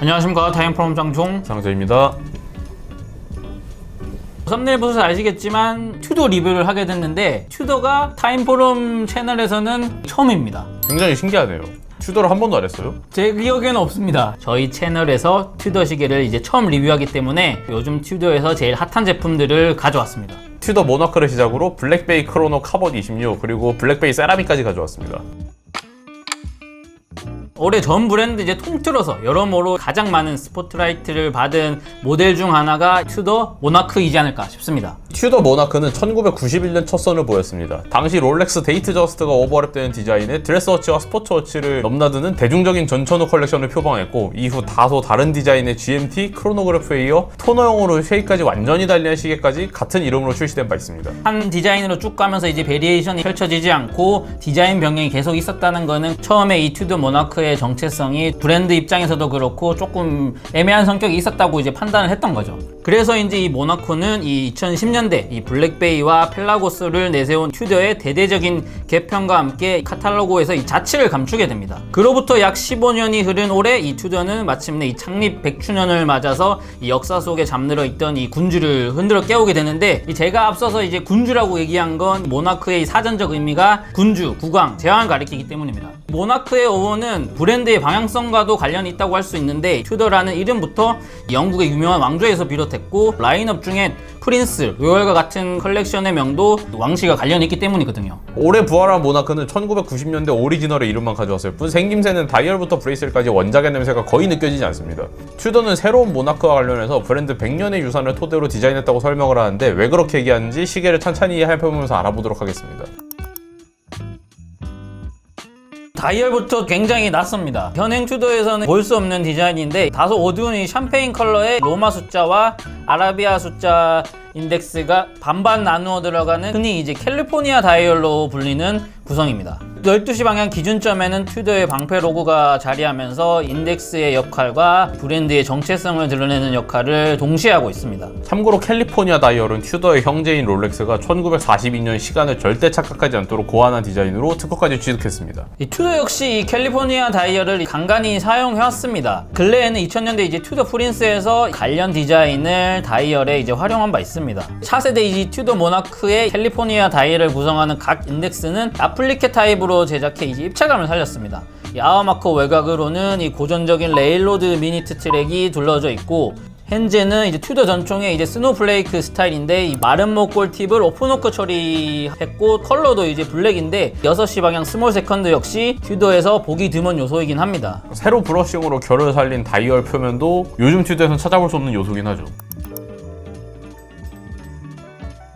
안녕하십니까. 타임프롬 장종 장재입니다. 썸네일 보셔서 아시겠지만 튜도 리뷰를 하게 됐는데 튜도가 타임프롬 채널에서는 처음입니다. 굉장히 신기하네요. 튜도를 한 번도 안 했어요? 제 기억에는 없습니다. 저희 채널에서 튜도 시계를 이제 처음 리뷰하기 때문에 요즘 튜도에서 제일 핫한 제품들을 가져왔습니다. 튜도 모나크를 시작으로 블랙베이 크로노 카본 26 그리고 블랙베이 세라믹까지 가져왔습니다. 올해 전 브랜드 이제 통틀어서 여러모로 가장 많은 스포트라이트를 받은 모델 중 하나가 튜도 모나크이지 않을까 싶습니다. 튜도 모나크는 1991년 첫 선을 보였습니다. 당시 롤렉스 데이트 저스트가 오버랩되는 디자인에 드레스워치와 스포츠워치를 넘나드는 대중적인 전천후 컬렉션을 표방했고, 이후 다소 다른 디자인의 GMT, 크로노그래프에 이어 토너형으로 쉐입까지 완전히 달리한 시계까지 같은 이름으로 출시된 바 있습니다. 한 디자인으로 쭉 가면서 이제 베리에이션이 펼쳐지지 않고 디자인 변경이 계속 있었다는 거는 처음에 이 튜도 모나크의 정체성이 브랜드 입장에서도 그렇고 조금 애매한 성격이 있었다고 이제 판단을 했던 거죠. 그래서 이제 이 모나코는 이 2010년대 이 블랙베이와 펠라고스를 내세운 튜도의 대대적인 개편과 함께 카탈로그에서 이 자취를 감추게 됩니다. 그로부터 약 15년이 흐른 올해 이 튜도는 마침내 이 창립 100주년을 맞아서 이 역사 속에 잠들어 있던 이 군주를 흔들어 깨우게 되는데, 제가 앞서서 이제 군주라고 얘기한 건 모나크의 사전적 의미가 군주, 국왕, 제왕을 가리키기 때문입니다. 모나크의 어원은 브랜드의 방향성과도 관련이 있다고 할 수 있는데, 튜더라는 이름부터 영국의 유명한 왕조에서 비롯했고 라인업 중에 프린스, 로열과 같은 컬렉션의 명도 왕실과 관련이 있기 때문이거든요. 올해 부활한 모나크는 1990년대 오리지널의 이름만 가져왔을 뿐 생김새는 다이얼부터 브레이슬까지 원작의 냄새가 거의 느껴지지 않습니다. 튜더는 새로운 모나크와 관련해서 브랜드 100년의 유산을 토대로 디자인했다고 설명을 하는데, 왜 그렇게 얘기하는지 시계를 찬찬히 살펴보면서 알아보도록 하겠습니다. 다이얼부터 굉장히 낯섭니다. 현행 튜도에서는 볼 수 없는 디자인인데, 다소 어두운 이 샴페인 컬러의 로마 숫자와 아라비아 숫자 인덱스가 반반 나누어 들어가는 흔히 이제 캘리포니아 다이얼로 불리는 구성입니다. 12시 방향 기준점에는 튜도의 방패 로고가 자리하면서 인덱스의 역할과 브랜드의 정체성을 드러내는 역할을 동시에 하고 있습니다. 참고로 캘리포니아 다이얼은 튜더의 형제인 롤렉스가 1942년 시간을 절대 착각하지 않도록 고안한 디자인으로 특허까지 취득했습니다. 이 튜도 역시 이 캘리포니아 다이얼을 간간히 사용해왔습니다. 근래에는 2000년대 이제 튜도 프린스에서 관련 디자인을 다이얼에 이제 활용한 바 있습니다. 차세대 이 튜도 모나크의 캘리포니아 다이얼을 구성하는 각 인덱스는 아플리케 타입으로 제작해 이제 입체감을 살렸습니다. 이 아워마커 외곽으로는 이 고전적인 레일로드 미니트 트랙이 둘러져 있고, 현재는 이제 튜도 전총의 이제 스노플레이크 스타일인데, 이 마른 목 꿀팁을 오픈워크 처리했고, 컬러도 이제 블랙인데 6시 방향 스몰 세컨드 역시 튜도에서 보기 드문 요소이긴 합니다. 새로 브러싱으로 결을 살린 다이얼 표면도 요즘 튜도에서는 찾아볼 수 없는 요소긴 하죠.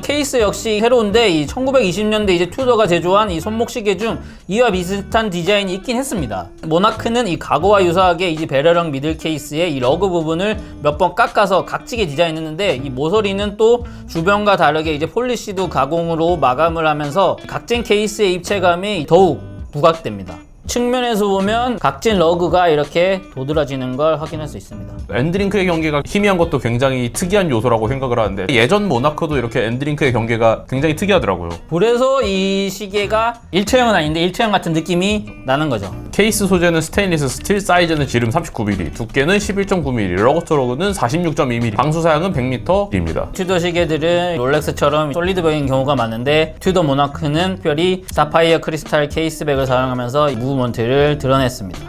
케이스 역시 새로운데, 이 1920년대 이제 튜도가 제조한 이 손목시계 중 이와 비슷한 디자인이 있긴 했습니다. 모나크는 이 과거와 유사하게 이제 베레랑 미들 케이스의 이 러그 부분을 몇 번 깎아서 각지게 디자인했는데, 이 모서리는 또 주변과 다르게 이제 폴리시드 가공으로 마감을 하면서 각진 케이스의 입체감이 더욱 부각됩니다. 측면에서 보면 각진 러그가 이렇게 도드라지는 걸 확인할 수 있습니다. 엔드링크의 경계가 희미한 것도 굉장히 특이한 요소라고 생각을 하는데, 예전 모나크도 이렇게 엔드링크의 경계가 굉장히 특이하더라고요. 그래서 이 시계가 일체형은 아닌데 일체형 같은 느낌이 나는 거죠. 케이스 소재는 스테인리스 스틸, 사이즈는 지름 39mm, 두께는 11.9mm, 러거트로그는 46.2mm, 방수 사양은 100m입니다. 튜도 시계들은 롤렉스처럼 솔리드백인 경우가 많은데, 튜도 모나크는 특별히 사파이어 크리스탈 케이스백을 사용하면서 무브먼트를 드러냈습니다.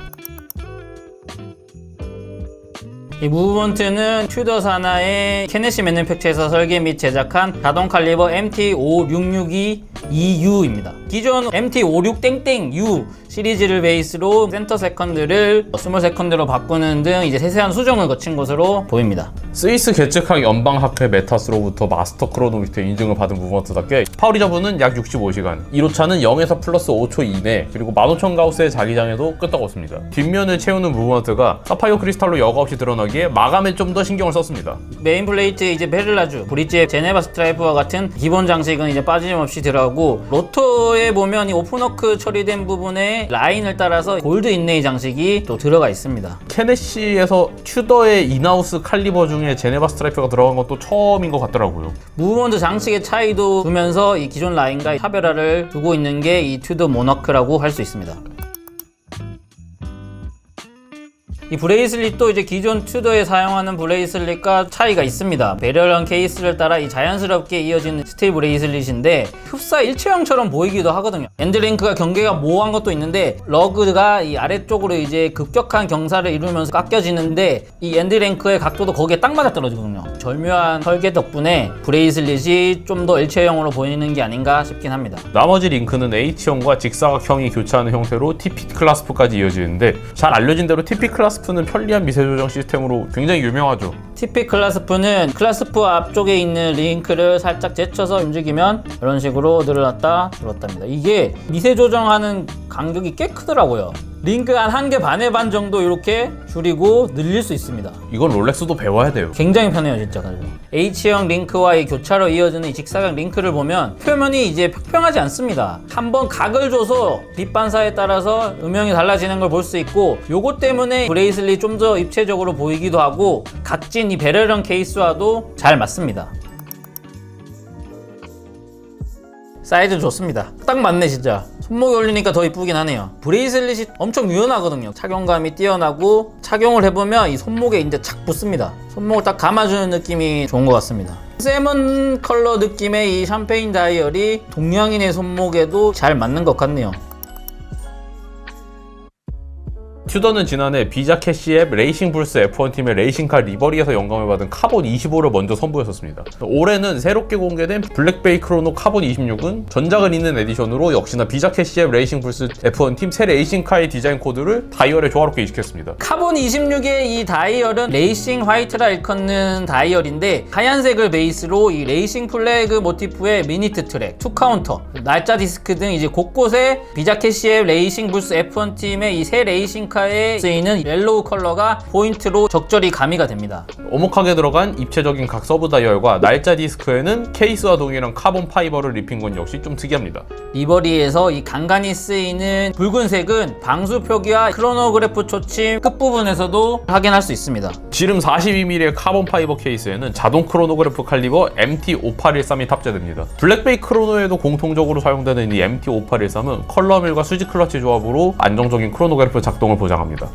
이 무브먼트는 튜도 산하의 케네시 매뉴팩처에서 설계 및 제작한 자동 칼리버 MT5662EU입니다. 기존 MT56땡땡U 시리즈를 베이스로 센터 세컨드를 스몰 세컨드로 바꾸는 등 이제 세세한 수정을 거친 것으로 보입니다. 스위스 계측학 연방학회 메타스로부터 마스터 크로노미터 인증을 받은 무브먼트답게 파워리저브는 약 65시간, 1호차는 0에서 플러스 5초 이내, 그리고 15,000가우스의 자기장에도 끄떡없습니다. 뒷면을 채우는 무브먼트가 사파이어 크리스탈로 여과 없이 드러나기에 마감에 좀 더 신경을 썼습니다. 메인 플레이트 이제 베를라주, 브릿지의 제네바 스트라이프와 같은 기본 장식은 이제 빠짐없이 들어가고, 로터에 보면 이 오픈워크 처리된 부분에 라인을 따라서 골드 인레이 장식이 또 들어가 있습니다. 케네시에서 튜더의 인하우스 칼리버 중에 제네바 스트라이프가 들어간 것도 처음인 것 같더라고요. 무브먼트 장식의 차이도 두면서 이 기존 라인과 차별화를 두고 있는 게 이 튜더 모나크라고 할 수 있습니다. 이 브레이슬릿도 이제 기존 튜더에 사용하는 브레이슬릿과 차이가 있습니다. 배럴형 케이스를 따라 이 자연스럽게 이어지는 스틸 브레이슬릿인데 흡사 일체형처럼 보이기도 하거든요. 엔드링크가 경계가 모호한 것도 있는데 러그가 이 아래쪽으로 이제 급격한 경사를 이루면서 깎여지는데 이 엔드링크의 각도도 거기에 딱 맞아 떨어지거든요. 절묘한 설계 덕분에 브레이슬릿이 좀 더 일체형으로 보이는 게 아닌가 싶긴 합니다. 나머지 링크는 H형과 직사각형이 교차하는 형태로 TP 클라스프까지 이어지는데, 잘 알려진 대로 TP 클라스프는 편리한 미세 조정 시스템으로 굉장히 유명하죠. TP 클라스프는 클라스프 앞쪽에 있는 링크를 살짝 제쳐서 움직이면 이런 식으로 늘어났다 줄었답니다. 이게 미세 조정하는 간격이 꽤 크더라고요. 링크 한 개 반의 반 정도 이렇게 줄이고 늘릴 수 있습니다. 이건 롤렉스도 배워야 돼요. 굉장히 편해요, 진짜. 가지고 H형 링크와 이 교차로 이어지는 이 직사각 링크를 보면 표면이 이제 평평하지 않습니다. 한번 각을 줘서 빛 반사에 따라서 음영이 달라지는 걸 볼 수 있고, 요것 때문에 브레이슬릿이 좀 더 입체적으로 보이기도 하고 각진 이 배럴형 케이스와도 잘 맞습니다. 사이즈 좋습니다. 딱 맞네 진짜. 손목에 올리니까 더 이쁘긴 하네요. 브레이슬릿이 엄청 유연하거든요. 착용감이 뛰어나고 착용을 해보면 이 손목에 이제 착 붙습니다. 손목을 딱 감아주는 느낌이 좋은 것 같습니다. 세먼 컬러 느낌의 이 샴페인 다이얼이 동양인의 손목에도 잘 맞는 것 같네요. 튜더는 지난해 비자 캐시앱 레이싱 불스 F1 팀의 레이싱카 리버리에서 영감을 받은 카본 25를 먼저 선보였었습니다. 올해는 새롭게 공개된 블랙베이 크로노 카본 26은 전작을 잇는 에디션으로 역시나 비자 캐시앱 레이싱 불스 F1 팀 새 레이싱카의 디자인 코드를 다이얼에 조화롭게 이식했습니다. 카본 26의 이 다이얼은 레이싱 화이트라 일컫는 다이얼인데, 하얀색을 베이스로 이 레이싱 플래그 모티프의 미니트 트랙, 투 카운터, 날짜 디스크 등 이제 곳곳에 비자 캐시앱 레이싱 불스 F1 팀의 이 새 레이싱카 에 쓰이는 옐로우 컬러가 포인트로 적절히 가미가 됩니다. 오목하게 들어간 입체적인 각 서브 다이얼과 날짜 디스크에는 케이스와 동일한 카본 파이버를 입힌 건 역시 좀 특이합니다. 리버리에서 이 간간히 쓰이는 붉은색은 방수 표기와 크로노그래프 초침 끝부분에서도 확인할 수 있습니다. 지름 42mm의 카본 파이버 케이스에는 자동 크로노그래프 칼리버 MT5813이 탑재됩니다. 블랙베이 크로노에도 공통적으로 사용되는 이 MT5813은 컬러밀과 수직 클러치 조합으로 안정적인 크로노그래프 작동을 보장합니다.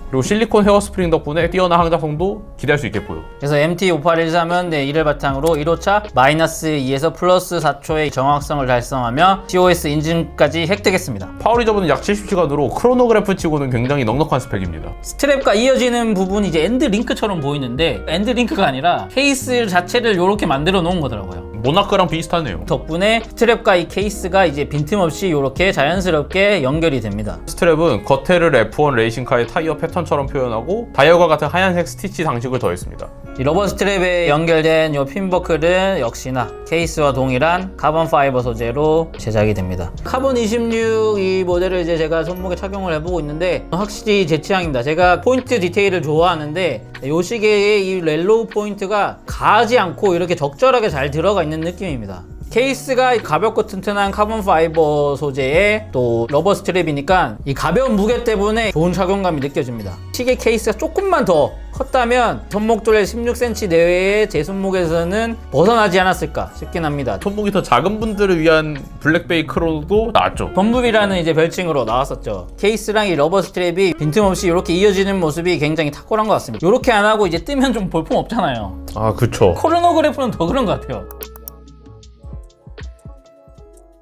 그리고 실리콘 헤어스프링 덕분에 뛰어난 항작성도 기대할 수 있겠고요. 그래서 MT5813은 이를 바탕으로 1호차 -2에서 +4초의 정확성을 달성하며 COS 인증까지 획득했습니다. 파워 리저브는 약 70시간으로 크로노그래프 치고는 굉장히 넉넉한 스펙입니다. 스트랩과 이어지는 부분이 이제 엔드 링크처럼 보이는데 엔드 링크가 아니라 케이스 자체를 이렇게 만들어 놓은 거더라고요. 모나크랑 비슷하네요. 덕분에 스트랩과 이 케이스가 이제 빈틈없이 이렇게 자연스럽게 연결이 됩니다. 스트랩은 겉에를 F1 레이싱카의 타이어 패턴처럼 표현하고 다이얼과 같은 하얀색 스티치 장식을 더했습니다. 이 러버 스트랩에 연결된 이 핀버클은 역시나 케이스와 동일한 카본 파이버 소재로 제작이 됩니다. 카본 26 이 모델을 이제 제가 손목에 착용을 해보고 있는데 확실히 제 취향입니다. 제가 포인트 디테일을 좋아하는데 이 시계의 이 렐로우 포인트가 가지 않고 이렇게 적절하게 잘 들어가 있는 느낌입니다. 케이스가 가볍고 튼튼한 카본 파이버 소재의 또 러버 스트랩이니까 이 가벼운 무게 때문에 좋은 착용감이 느껴집니다. 시계 케이스가 조금만 더 컸다면 손목둘레 16cm 내외의 제 손목에서는 벗어나지 않았을까 싶긴 합니다. 손목이 더 작은 분들을 위한 블랙베이 크로노도 나왔죠. 범부비라는 이제 별칭으로 나왔었죠. 케이스랑 이 러버 스트랩이 빈틈없이 이렇게 이어지는 모습이 굉장히 탁월한 것 같습니다. 이렇게 안 하고 이제 뜨면 좀 볼품 없잖아요. 아, 그쵸. 크로노그래프는 더 그런 것 같아요.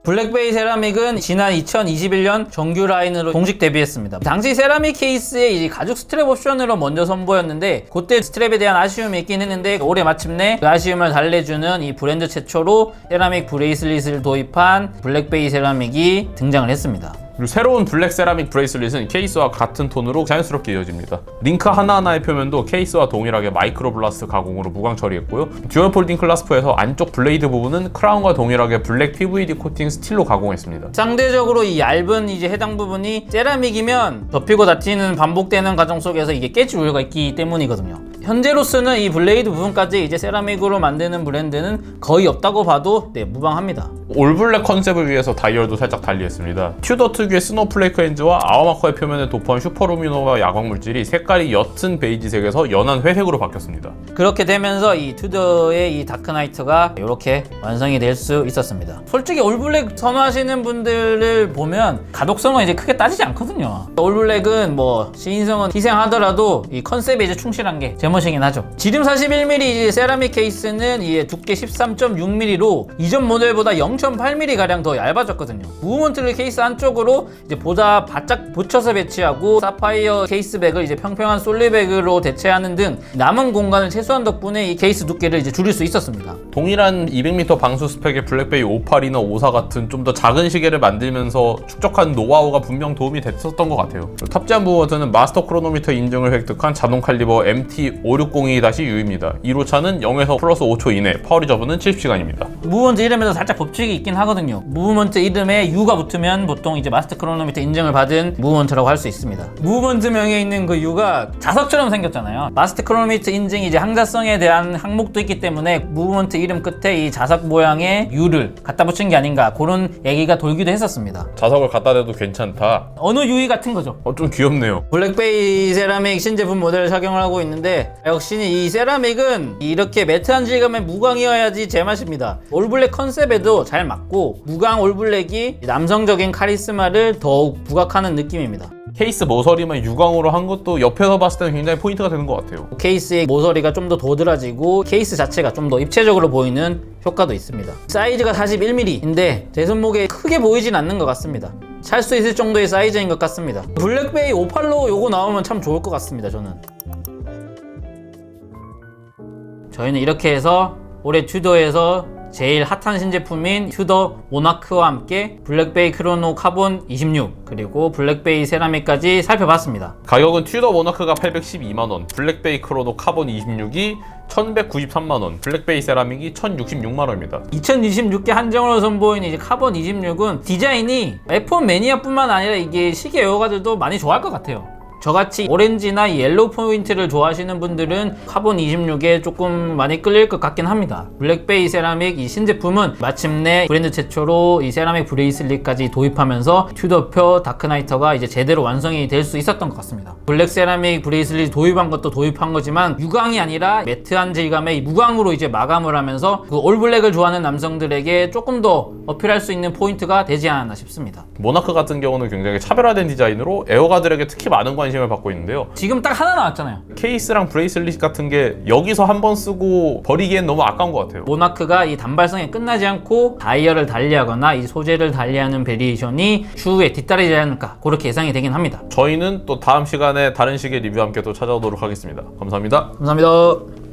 블랙베이 세라믹은 지난 2021년 정규 라인으로 공식 데뷔했습니다. 당시 세라믹 케이스에 이제 가죽 스트랩 옵션으로 먼저 선보였는데 그때 스트랩에 대한 아쉬움이 있긴 했는데 올해 마침내 그 아쉬움을 달래주는 이 브랜드 최초로 세라믹 브레이슬릿을 도입한 블랙베이 세라믹이 등장을 했습니다. 그리고 새로운 블랙 세라믹 브레이슬릿은 케이스와 같은 톤으로 자연스럽게 이어집니다. 링크 하나하나의 표면도 케이스와 동일하게 마이크로 블라스트 가공으로 무광 처리했고요. 듀얼 폴딩 클라스프에서 안쪽 블레이드 부분은 크라운과 동일하게 블랙 PVD 코팅 스틸로 가공했습니다. 상대적으로 이 얇은 이제 해당 부분이 세라믹이면 덮이고 닫히는 반복되는 과정 속에서 이게 깨질 우려가 있기 때문이거든요. 현재로서는 이 블레이드 부분까지 이제 세라믹으로 만드는 브랜드는 거의 없다고 봐도 무방합니다. 올블랙 컨셉을 위해서 다이얼도 살짝 달리했습니다. 튜더 특유의 스노우플레이크 렌즈와 아워마커의 표면에 도포한 슈퍼루미노와 야광 물질이 색깔이 옅은 베이지색에서 연한 회색으로 바뀌었습니다. 그렇게 되면서 이 튜더의 이 다크나이트가 이렇게 완성이 될 수 있었습니다. 솔직히 올블랙 선호하시는 분들을 보면 가독성은 이제 크게 따지지 않거든요. 올블랙은 뭐 시인성은 희생하더라도 이 컨셉에 이제 충실한 게 제멋이긴 하죠. 지름 41mm 이제 세라믹 케이스는 이 두께 13.6mm로 이전 모델보다 0.8mm 가량 더 얇아졌거든요. 무브먼트를 케이스 안쪽으로 이제 보다 바짝 붙여서 배치하고 사파이어 케이스백을 이제 평평한 솔리백으로 대체하는 등 남은 공간을 최소한 덕분에 이 케이스 두께를 이제 줄일 수 있었습니다. 동일한 200m 방수 스펙의 블랙베이 58이나 54 같은 좀 더 작은 시계를 만들면서 축적한 노하우가 분명 도움이 됐었던 것 같아요. 탑재한 무브먼트는 마스터 크로노미터 인증을 획득한 자동 칼리버 MT5602-U입니다. 1호차는 0에서 플러스 5초 이내, 파워 리저브는 70시간입니다. 무브먼트 이름에서 살짝 법칙이 있긴 하거든요. 무브먼트 이름에 U가 붙으면 보통 이제 마스터 크로노미터 인증을 받은 무브먼트라고 할 수 있습니다. 무브먼트 명에 있는 그 U가 자석처럼 생겼잖아요. 마스터 크로노미터 인증이 이제 항자성에 대한 항목도 있기 때문에 무브먼트 이름 끝에 이 자석 모양의 U를 갖다 붙인 게 아닌가 그런 얘기가 돌기도 했었습니다. 자석을 갖다 대도 괜찮다. 어느 UI 같은 거죠. 좀 귀엽네요. 블랙베이 세라믹 신제품 모델을 착용을 하고 있는데 역시 이 세라믹은 이렇게 매트한 질감의 무광이어야지 제맛입니다. 올블랙 컨셉에도 잘 맞고 무광 올블랙이 남성적인 카리스마를 더욱 부각하는 느낌입니다. 케이스 모서리만 유광으로 한 것도 옆에서 봤을 때는 굉장히 포인트가 되는 것 같아요. 케이스의 모서리가 좀 더 도드라지고 케이스 자체가 좀 더 입체적으로 보이는 효과도 있습니다. 사이즈가 41mm인데 제 손목에 크게 보이진 않는 것 같습니다. 살 수 있을 정도의 사이즈인 것 같습니다. 블랙베이 58로 요거 나오면 참 좋을 것 같습니다. 저희는 이렇게 해서 올해 튜더에서 제일 핫한 신제품인 튜더 모나크와 함께 블랙베이 크로노 카본 26 그리고 블랙베이 세라믹까지 살펴봤습니다. 가격은 튜더 모나크가 812만원, 블랙베이 크로노 카본 26이 1193만원, 블랙베이 세라믹이 1066만원입니다. 2026개 한정으로 선보이는 이제 카본 26은 디자인이 F1 매니아뿐만 아니라 이게 시계 애호가들도 많이 좋아할 것 같아요. 저같이 오렌지나 옐로우 포인트를 좋아하시는 분들은 카본 26에 조금 많이 끌릴 것 같긴 합니다. 블랙베이 세라믹 이 신제품은 마침내 브랜드 최초로 이 세라믹 브레이슬릿까지 도입하면서 튜더표 다크나이터가 이제 제대로 완성이 될 수 있었던 것 같습니다. 블랙 세라믹 브레이슬릿 도입한 것도 도입한 거지만 유광이 아니라 매트한 질감의 무광으로 이제 마감을 하면서 그 올블랙을 좋아하는 남성들에게 조금 더 어필할 수 있는 포인트가 되지 않았나 싶습니다. 모나크 같은 경우는 굉장히 차별화된 디자인으로 애호가들에게 특히 많은 관심을 받고 있는데요. 지금 딱 하나 나왔잖아요. 케이스랑 브레이슬릿 같은 게 여기서 한 번 쓰고 버리기엔 너무 아까운 것 같아요. 모나크가 이 단발성에 끝나지 않고 다이얼을 달리하거나 이 소재를 달리하는 베리에이션이 추후에 뒤따르지 않을까 그렇게 예상이 되긴 합니다. 저희는 또 다음 시간에 다른 시계 리뷰와 함께 또 찾아오도록 하겠습니다. 감사합니다. 감사합니다.